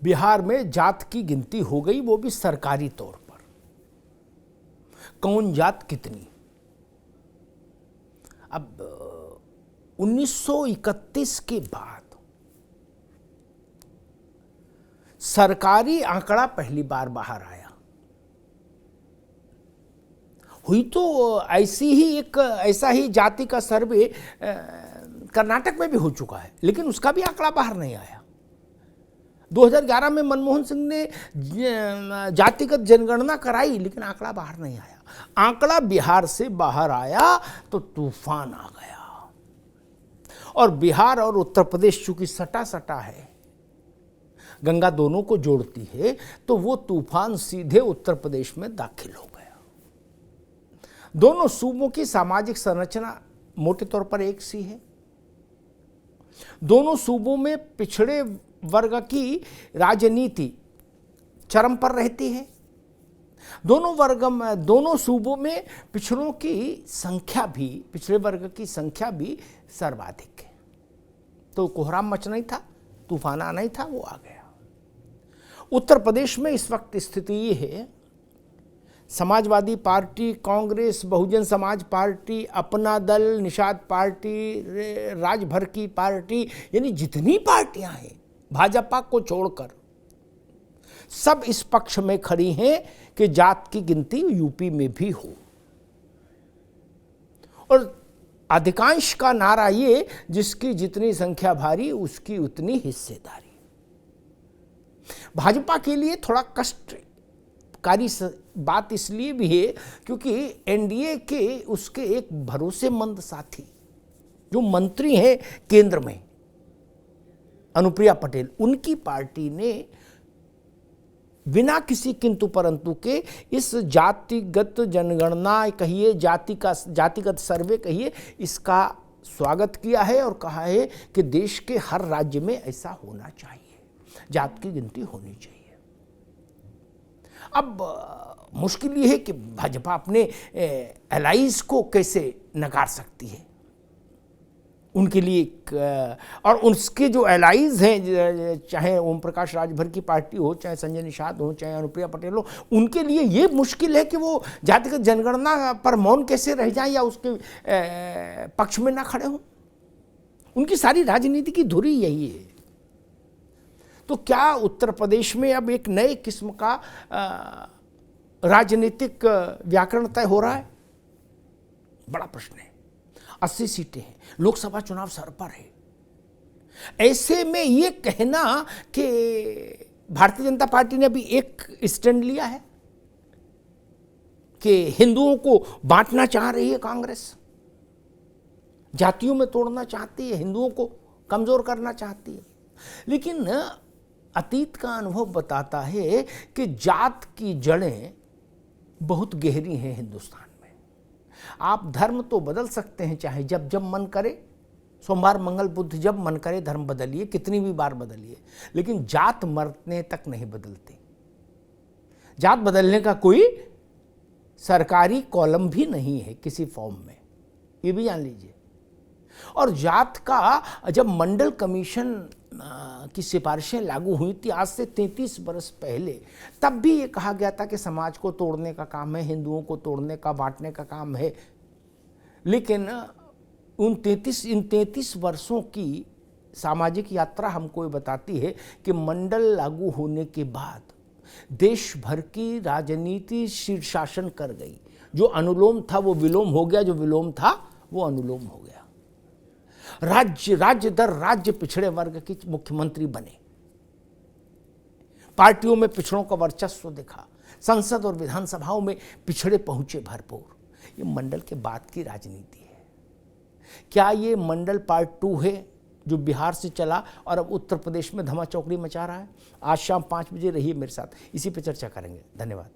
बिहार में जात की गिनती हो गई, वो भी सरकारी तौर पर। कौन जात कितनी। अब 1931 के बाद सरकारी आंकड़ा पहली बार बाहर आया। हुई तो ऐसा ही जाति का सर्वे कर्नाटक में भी हो चुका है, लेकिन उसका भी आंकड़ा बाहर नहीं आया। 2011 में मनमोहन सिंह ने जातिगत जनगणना कराई, लेकिन आंकड़ा बाहर नहीं आया। आंकड़ा बिहार से बाहर आया तो तूफान आ गया। और बिहार और उत्तर प्रदेश चूंकि सटा सटा है, गंगा दोनों को जोड़ती है, तो वो तूफान सीधे उत्तर प्रदेश में दाखिल हो गया। दोनों सूबों की सामाजिक संरचना मोटे तौर पर एक सी है। दोनों सूबों में पिछड़े वर्ग की राजनीति चरम पर रहती है। दोनों सूबों में पिछड़ों की संख्या भी, पिछड़े वर्ग की संख्या भी सर्वाधिक है। तो कोहराम मचना ही था, तूफान आना ही था, वो आ गया। उत्तर प्रदेश में इस वक्त स्थिति ये है, समाजवादी पार्टी, कांग्रेस, बहुजन समाज पार्टी, अपना दल, निषाद पार्टी, राजभर की पार्टी, यानी जितनी पार्टियां हैं भाजपा को छोड़कर, सब इस पक्ष में खड़ी हैं कि जात की गिनती यूपी में भी हो। और अधिकांश का नारा ये, जिसकी जितनी संख्या भारी उसकी उतनी हिस्सेदारी। भाजपा के लिए थोड़ा कष्टकारी बात इसलिए भी है क्योंकि एनडीए के उसके एक भरोसेमंद साथी जो मंत्री हैं केंद्र में, अनुप्रिया पटेल, उनकी पार्टी ने बिना किसी किंतु परंतु के इस जातिगत जनगणना कहिए, जातिगत सर्वे कहिए, इसका स्वागत किया है और कहा है कि देश के हर राज्य में ऐसा होना चाहिए, जात की गिनती होनी चाहिए। अब मुश्किल ये है कि भाजपा अपने एलाइज को कैसे नकार सकती है। उनके लिए और उसके जो एलाइज हैं, चाहे ओम प्रकाश राजभर की पार्टी हो, चाहे संजय निषाद हो, चाहे अनुप्रिया पटेल हो, उनके लिए ये मुश्किल है कि वो जातिगत जनगणना पर मौन कैसे रह जाएं या उसके पक्ष में ना खड़े हों। उनकी सारी राजनीति की धुरी यही है। तो क्या उत्तर प्रदेश में अब एक नए किस्म का राजनीतिक व्याकरण तय हो रहा है? बड़ा प्रश्न है। 80 सीटें हैं, लोकसभा चुनाव सर पर है। ऐसे में ये कहना कि भारतीय जनता पार्टी ने अभी एक स्टैंड लिया है कि हिंदुओं को बांटना चाह रही है कांग्रेस, जातियों में तोड़ना चाहती है, हिंदुओं को कमजोर करना चाहती है। लेकिन अतीत का अनुभव बताता है कि जात की जड़ें बहुत गहरी हैं हिंदुस्तान में। आप धर्म तो बदल सकते हैं, चाहे जब जब मन करे, सोमवार मंगल बुध जब मन करे धर्म बदलिए, कितनी भी बार बदलिए, लेकिन जात मरने तक नहीं बदलती। जात बदलने का कोई सरकारी कॉलम भी नहीं है किसी फॉर्म में, ये भी जान लीजिए। और जात का जब मंडल कमीशन की सिफारिशें लागू हुई थी आज से 33 वर्ष पहले, तब भी ये कहा गया था कि समाज को तोड़ने का काम है, हिंदुओं को तोड़ने का, बांटने का काम है। लेकिन इन 33 वर्षों की सामाजिक यात्रा हमको ये बताती है कि मंडल लागू होने के बाद देश भर की राजनीति शीर्षासन कर गई। जो अनुलोम था वो विलोम हो गया, जो विलोम था वो अनुलोम हो गया। राज्य दर राज्य पिछड़े वर्ग की मुख्यमंत्री बने, पार्टियों में पिछड़ों का वर्चस्व दिखा, संसद और विधानसभाओं में पिछड़े पहुंचे भरपूर। ये मंडल के बाद की राजनीति है। क्या ये मंडल पार्ट 2 है जो बिहार से चला और अब उत्तर प्रदेश में धमाचौकड़ी मचा रहा है? आज शाम 5 बजे रहिए मेरे साथ, इसी पे चर्चा करेंगे। धन्यवाद।